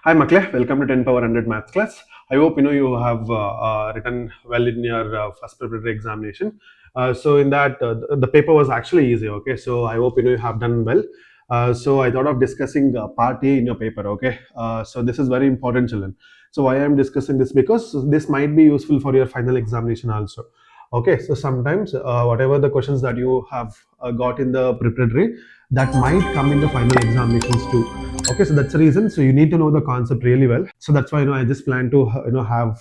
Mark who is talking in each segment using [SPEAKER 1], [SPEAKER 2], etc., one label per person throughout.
[SPEAKER 1] Hi Makle, welcome to 10 power 100 maths class. I hope you have written well in your first preparatory examination. So in that the paper was actually easy. Okay, so I hope you have done well. So I thought of discussing part A in your paper. Okay, so this is very important, children. So why I am discussing this, because this might be useful for your final examination also. Okay, so sometimes whatever the questions that you have got in the preparatory, that might come in the final examinations too. Okay, so that's the reason. So you need to know the concept really well. So that's why I just plan to have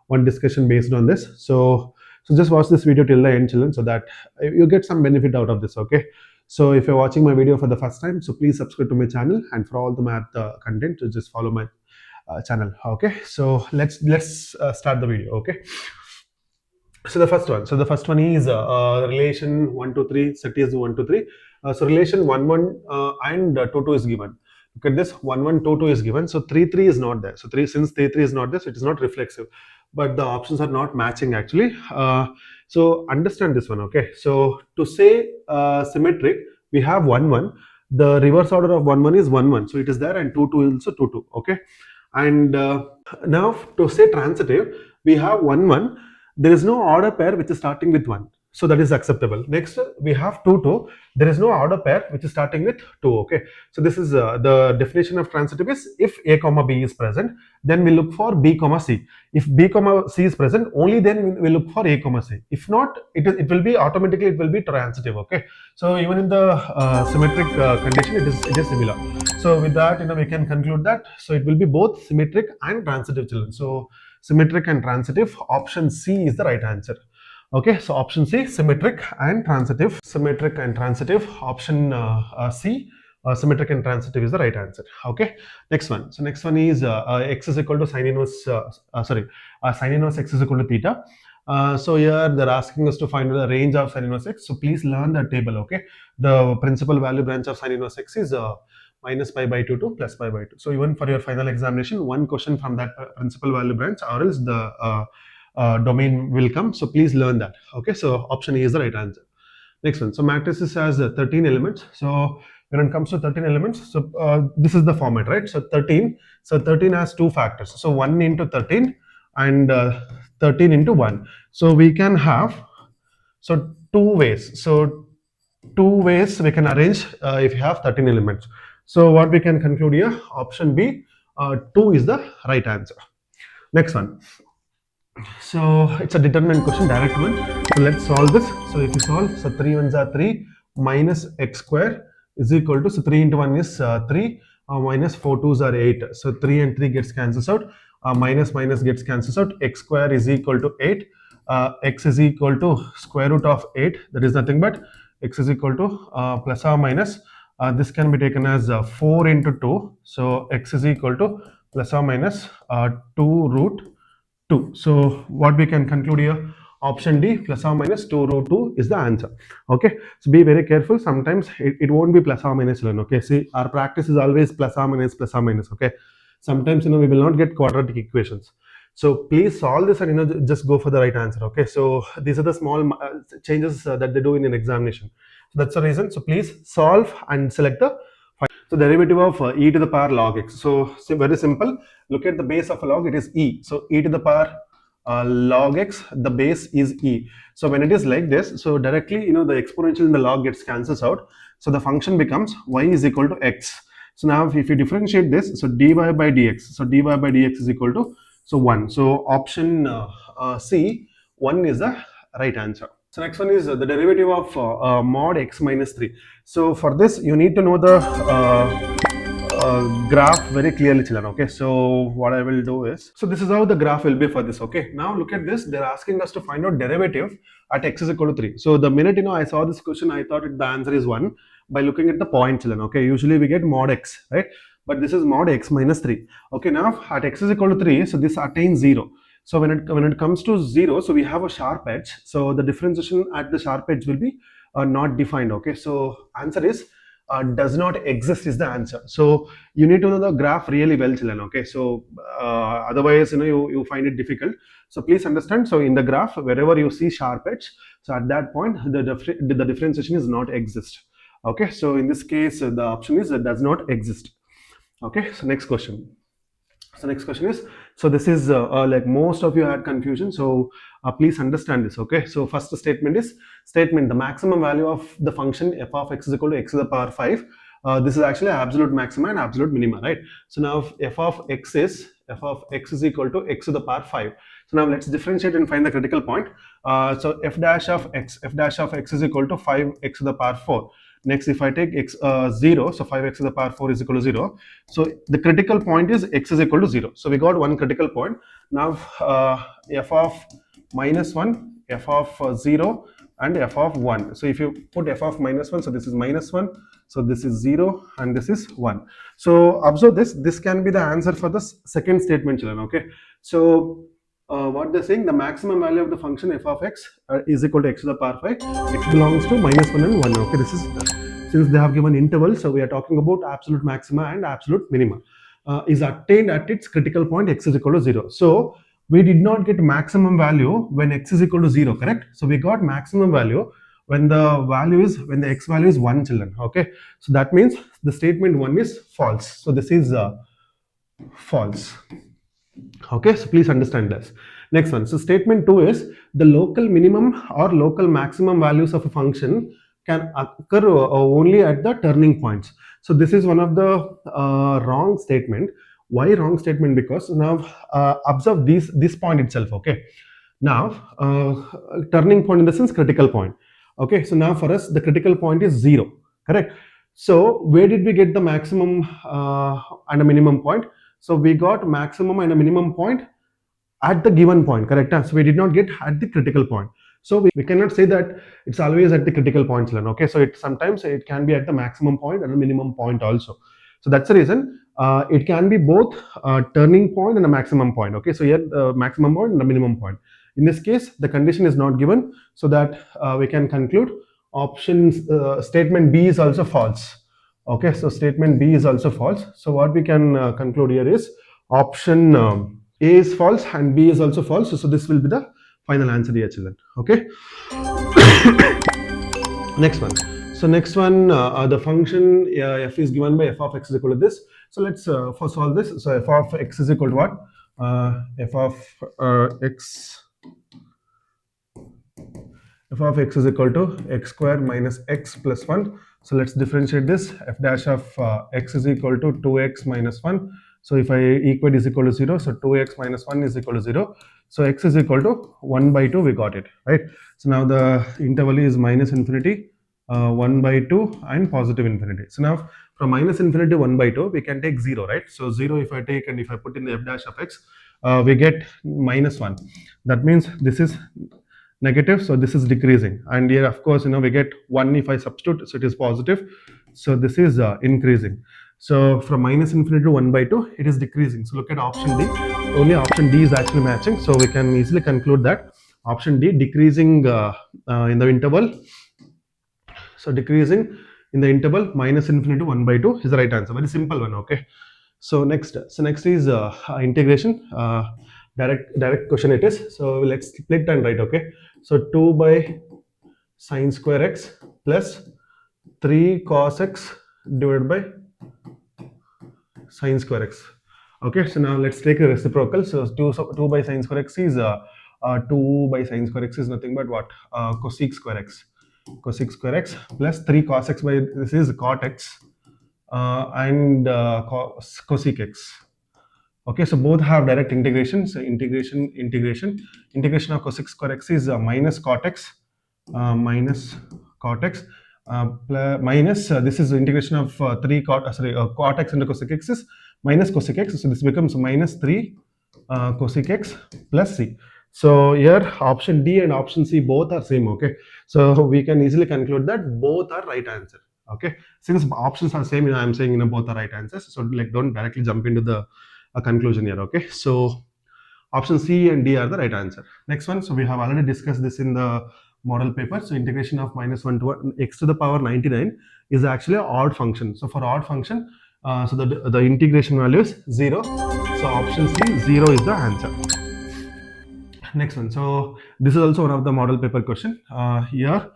[SPEAKER 1] one discussion based on this. So just watch this video till the end, children, so that you get some benefit out of this. Okay. So if you're watching my video for the first time, so please subscribe to my channel, and for all the math content, so just follow my channel. Okay. So let's start the video. Okay. So the first one is relation 1 to 3, set is 1 to 3. So relation 1 1 and 2 2 is given. Look at this, 1 1 2 2 is given. So 3 3 is not there. So 3, since 3 3 is not there, so it is not reflexive. But the options are not matching actually. So understand this one. Okay. So to say symmetric, we have 1 1. The reverse order of 1 1 is 1 1. So it is there, and 2 2 is also 2 2. Okay. And now to say transitive, we have 1 1. There is no order pair which is starting with 1, so that is acceptable. Next we have 2 2. There is no order pair which is starting with 2. Okay, so this is the definition of transitive is, if a comma b is present, then we look for b comma c. If b comma c is present, only then we look for a comma c. If not, it will be automatically, it will be transitive. Okay, so even in the symmetric condition, it is similar. So with that, we can conclude that, so it will be both symmetric and transitive, children. So symmetric and transitive, option C is the right answer. Okay, so option C, symmetric and transitive. Symmetric and transitive, option C, symmetric and transitive is the right answer. Okay, next one. So next one is x is equal to sine inverse, sine inverse x is equal to theta. So here they're asking us to find the range of sine inverse x. So please learn the table. Okay, the principal value branch of sine inverse x is minus pi by 2 to plus pi by 2. So even for your final examination, one question from that principal value branch, or else the domain will come. So please learn that. Okay, so option A is the right answer. Next one. So matrices has 13 elements. So when it comes to 13 elements, so this is the format, right? So 13. So 13 has two factors. So 1 into 13 and 13 into 1. So we can have two ways. So two ways we can arrange if you have 13 elements. So what we can conclude here, option B, 2 is the right answer. Next one. So it's a determinant question, direct one. So let's solve this. So if you solve, so 3 ones are 3 minus x square is equal to, so 3 into 1 is 3 minus 4 twos are 8. So 3 and 3 gets cancels out. Minus gets cancels out. X square is equal to 8. X is equal to square root of 8. That is nothing but x is equal to plus or minus. This can be taken as 4 into 2. So x is equal to plus or minus 2 root 2. So what we can conclude here, option D, plus or minus 2 root 2 is the answer. Okay, so be very careful. Sometimes it won't be plus or minus 11. Okay, see, our practice is always plus or minus, plus or minus. Okay, sometimes we will not get quadratic equations. So please solve this and just go for the right answer. Okay, so these are the small changes that they do in an examination. So that's the reason. So please solve and select the. So derivative of e to the power log x. So very simple. Look at the base of a log, it is e. So e to the power log x, the base is e. So when it is like this, so directly the exponential in the log gets cancels out. So the function becomes y is equal to x. So now if you differentiate this, so dy by dx. So dy by dx is equal to 1. So option C, 1 is the right answer. So next one is the derivative of mod x minus 3. So for this, you need to know the graph very clearly, children. Okay, so what I will do is, so this is how the graph will be for this. Okay, now look at this. They're asking us to find out derivative at x is equal to 3. So the minute I saw this question, I thought the answer is 1 by looking at the point, children. Okay, usually we get mod x, right? But this is mod x minus 3. Okay, now at x is equal to 3, so this attains 0. So when it comes to 0, so we have a sharp edge. So the differentiation at the sharp edge will be not defined. Okay, so answer is does not exist is the answer. So you need to know the graph really well, children. Okay, so otherwise you find it difficult. So please understand. So in the graph, wherever you see sharp edge, so at that point the differentiation is not exist. Okay, so in this case the option is does not exist. Okay, so next question. So next question is, so this is like most of you had confusion, so please understand this. Okay, so first statement is statement the maximum value of the function f of x is equal to x to the power 5. This is actually absolute maxima and absolute minima, right? So now if f of x is equal to x to the power 5. So now let's differentiate and find the critical point. So f dash of x is equal to 5x to the power 4. Next, if I take x 0, so 5x to the power 4 is equal to 0. So the critical point is x is equal to 0. So we got one critical point. Now f of minus 1, f of 0, and f of 1. So if you put f of minus 1, so this is minus 1, so this is 0, and this is 1. So observe this. This can be the answer for the second statement, children. Okay. So what they're saying, the maximum value of the function f of x is equal to x to the power 5. X belongs to minus 1 and 1. Okay, this is since they have given intervals, so we are talking about absolute maxima and absolute minima. Is attained at its critical point x is equal to 0. So we did not get maximum value when x is equal to 0, correct? So we got maximum value when the x value is 1, children. Okay, so that means the statement 1 is false. So this is false. Okay, so please understand this. Next one. So statement 2 is the local minimum or local maximum values of a function can occur only at the turning points. So this is one of the wrong statement. Why wrong statement? Because now observe this point itself. Okay, now turning point in the sense critical point. Okay, so now for us the critical point is 0, correct? So where did we get the maximum and a minimum point? So we got maximum and a minimum point at the given point, correct? So we did not get at the critical point. So we cannot say that it's always at the critical points, okay? So sometimes it can be at the maximum point and a minimum point also. So that's the reason it can be both a turning point and a maximum point, okay? So here the maximum point and the minimum point. In this case, the condition is not given, so that we can conclude options statement B is also false. Okay, so statement B is also false. So what we can conclude here is option A is false and B is also false. So this will be the final answer here, children. Okay. Next one. So next one, the function f is given by f of x is equal to this. So let's first solve this. So f of x is equal to what? F of x is equal to x square minus x plus 1. So let's differentiate this. F dash of x is equal to 2x minus 1. So if I equate is equal to 0, so 2x minus 1 is equal to 0. So x is equal to 1 by 2, we got it, right? So now the interval is minus infinity, 1 by 2 and positive infinity. So now from minus infinity to 1 by 2, we can take 0, right? So 0 if I take and if I put in the f dash of x, we get minus 1. That means this is negative, so this is decreasing, and here of course we get 1 if I substitute, so it is positive, so this is increasing. So from minus infinity to 1 by 2, it is decreasing. So look at option D. Only option D is actually matching, so we can easily conclude that option D, decreasing in the interval. So decreasing in the interval minus infinity to 1 by 2 is the right answer. Very simple one. Okay, so next is integration. Direct question it is. So let's split and write. Okay, so 2 by sine square x plus 3 cos x divided by sine square x. Okay, so now let's take the reciprocal. So 2 by sine square x is 2 by sine square x is nothing but what? Cosec square x. Cosec square x plus 3 cos x by this is cot x and cosec x. Okay, so both have direct integration. So integration of cosec square x is minus cot x minus cot x minus this is the integration of 3 cot x into cosec x is minus cosec x. So this becomes minus 3 cosec x plus c. So here option D and option C both are same. Okay, so we can easily conclude that both are right answer. Okay, since options are same, I am saying both are right answers. So like don't directly jump into the conclusion here. Okay, so option C and D are the right answer. Next one. So we have already discussed this in the model paper. So integration of minus 1 to 1, x to the power 99 is actually an odd function. So for odd function, so the integration value is 0. So option C, 0 is the answer. Next one. So this is also one of the model paper question. Here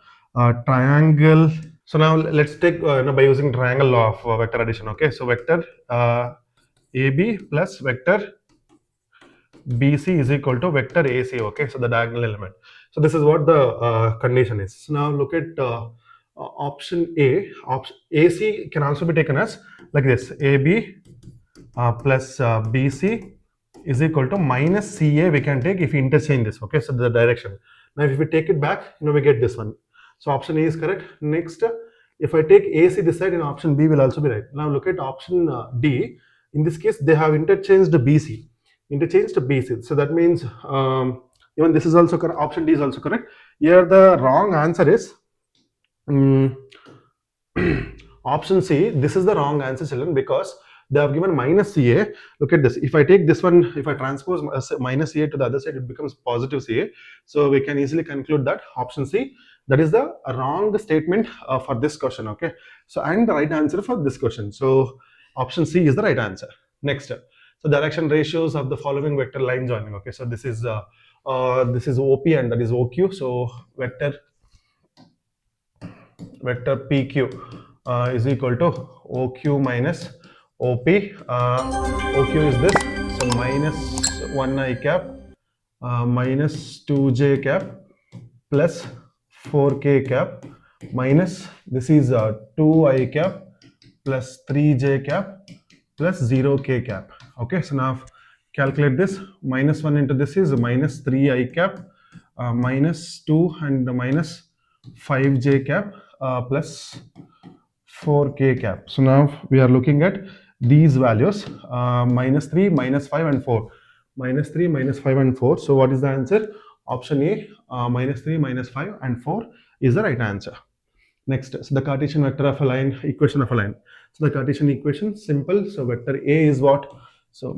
[SPEAKER 1] triangle. So now let's take by using triangle law of vector addition. Okay, so vector AB plus vector BC is equal to vector AC. Okay, so the diagonal element. So this is what the condition is. So now look at option A. Option AC can also be taken as like this: AB plus BC is equal to minus CA. We can take if we interchange this. Okay, so the direction. Now if we take it back, we get this one. So option A is correct. Next, if I take AC this side, and option B will also be right. Now look at option D. In this case, they have interchanged BC. Interchanged BC. So that means even this is also correct. Option D is also correct. Here the wrong answer is option C. This is the wrong answer, children, because they have given minus CA. Look at this. If I take this one, if I transpose minus CA to the other side, it becomes positive CA. So we can easily conclude that option C, that is the wrong statement for this question. Okay. So and the right answer for this question. So option C is the right answer. Next. So direction ratios of the following vector line joining. Okay. So this is OP and that is OQ. So vector PQ is equal to OQ minus OP. OQ is this, so minus 1 I cap minus 2J cap plus 4K cap minus this is 2I cap plus 3J cap plus 0K cap. Okay, so now calculate this. Minus 1 into this is minus 3I cap minus 2 and minus 5J cap plus 4K cap. So now we are looking at these values minus 3, minus 5 and 4. Minus 3, minus 5 and 4. So what is the answer? Option A, minus 3, minus 5 and 4 is the right answer. Next, so the Cartesian vector of a line, equation of a line. So the Cartesian equation, simple. So vector A is what? So,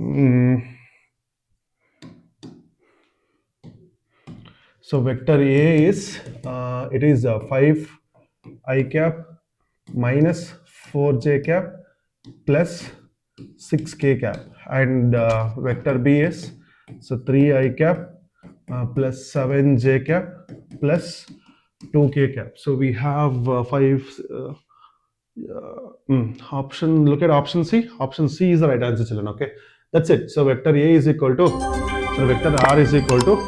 [SPEAKER 1] so vector A is, it is 5 I cap minus 4J cap plus 6K cap, and vector B is so 3I cap plus 7J cap plus 2K cap. So we have 5 option. Look at option C. Option C is the right answer, children. Okay, that's it. So vector A is equal to, so vector R is equal to,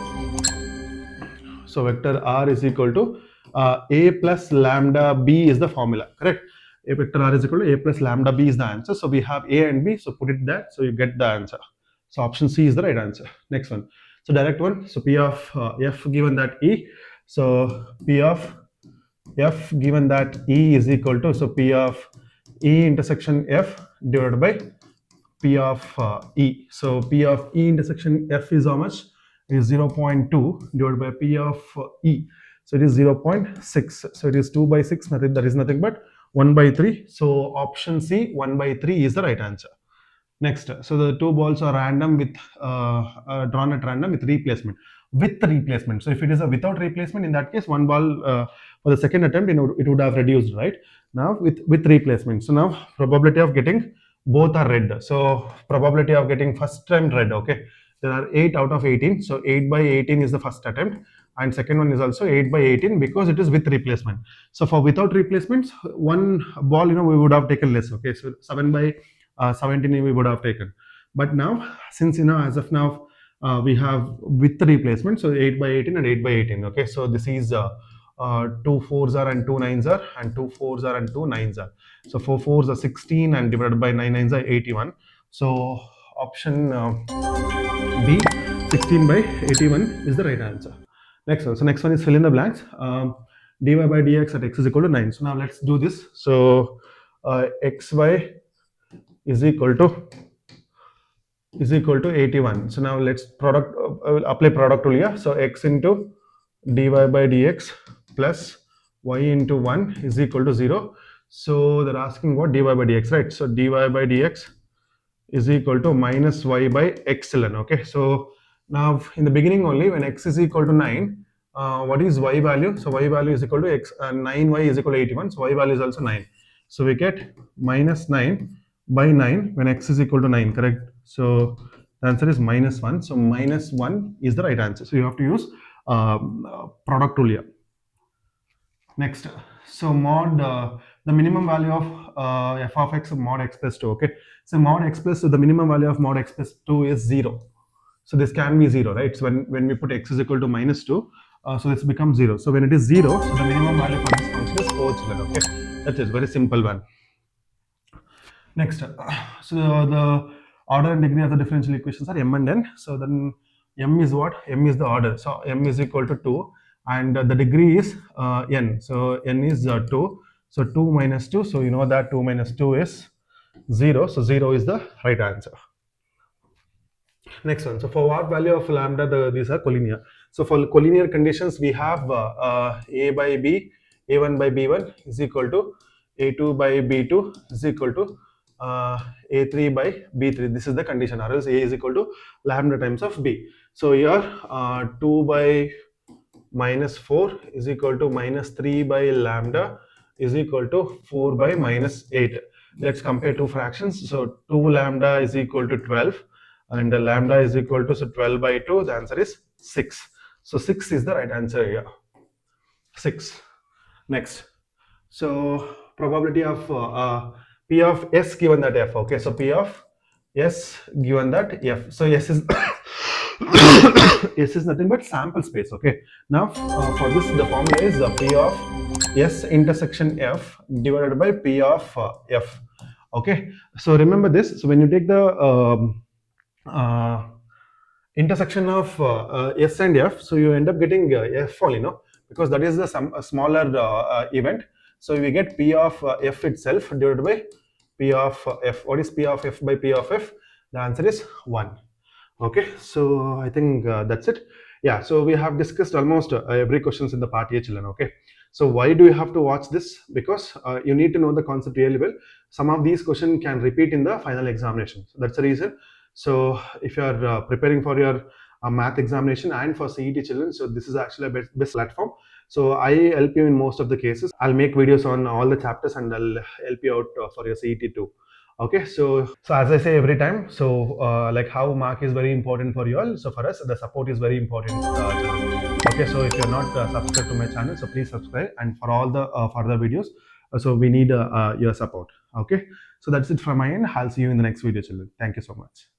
[SPEAKER 1] so vector R is equal to A plus lambda B is the formula, correct? A vector R is equal to A plus lambda B is the answer. So we have A and B, so put it there, so you get the answer. So option C is the right answer. Next one. So direct one. So P of F given that E. So P of F given that E is equal to, so P of E intersection F divided by P of E. So P of E intersection F is how much? Is 0.2 divided by P of E. So it is 0.6. So it is 2 by 6. Nothing, that is nothing but 1 by 3. So option C, 1 by 3 is the right answer. Next, so the two balls are random with drawn at random with replacement. With replacement. So if it is a without replacement, in that case, one ball for the second attempt, it would have reduced, right? Now with replacement. So now probability of getting both are red. So probability of getting first attempt red. Okay, there are 8 out of 18. So 8 by 18 is the first attempt, and second one is also 8 by 18 because it is with replacement. So for without replacements, one ball we would have taken less. Okay, so 7 by 17 we would have taken. But now, since as of now we have with the replacement, so 8 by 18 and 8 by 18. Okay, so this is 2 4s are and 2 9s are, and 2 4s are and 2 9s are. So 4 4s are 16 and divided by 9 9s are 81. So option B, 16 by 81 is the right answer. Next one. So next one is fill in the blanks. Dy by dx at x is equal to 9. So now let's do this. So xy is equal to 81. So now let's apply product rule here. So x into dy by dx plus y into 1 is equal to 0. So they're asking what? Dy by dx, right? So dy by dx is equal to minus y by x ln. Okay, so now in the beginning only, when x is equal to 9, what is y value? So y value is equal to x, 9y is equal to 81. So y value is also 9. So we get minus 9 by 9 when x is equal to 9, correct? So the answer is minus 1. So minus 1 is the right answer. So you have to use product rule here. Next, So mod the minimum value of f of x mod x plus 2. Okay, so mod x plus 2, the minimum value of mod x plus 2 is 0. So this can be 0, right? So when we put x is equal to minus 2, so this becomes 0. So when it is 0, so the minimum value for this function is 4 children. Okay, that is very simple one. Next, so the order and degree of the differential equations are m and n. So then m is what? M is the order. So m is equal to 2, and the degree is n. So n is 2. So 2 minus 2. So you know that 2 minus 2 is 0. So 0 is the right answer. Next one. So for what value of lambda, these are collinear. So for collinear conditions, we have a by b, a1 by b1 is equal to a2 by b2 is equal to a3 by b3. This is the condition, or else a is equal to lambda times of b. So here 2 by minus 4 is equal to minus 3 by lambda is equal to 4 by minus 8. Let's compare two fractions. So 2 lambda is equal to 12 and the lambda is equal to, so 12 by 2, the answer is 6. So 6 is the right answer here. 6. Next. So probability of P of S given that F. Okay, so P of S given that F. So S is S is nothing but sample space. Okay, now for this the formula is P of S intersection F divided by P of F. Okay, so remember this. So when you take the intersection of S and F, so you end up getting F only, no, because that is the smaller event. So we get P of F itself divided by P of F. What is P of F by P of F? The answer is 1. Okay, so I think that's it. Yeah, so we have discussed almost every questions in the part A, children. Okay, so why do you have to watch this? Because you need to know the concept really well. Some of these questions can repeat in the final examination. So that's the reason. So if you are preparing for your math examination and for CET children, so this is actually a best platform. So I help you in most of the cases. I'll make videos on all the chapters and I'll help you out for your CET too. Okay, so as I say every time, so like how mark is very important for you all, so for us the support is very important. Okay, so if you're not subscribed to my channel, so please subscribe, and for all the further videos, so we need your support. Okay, so that's it from my end. I'll see you in the next video, children. Thank you so much.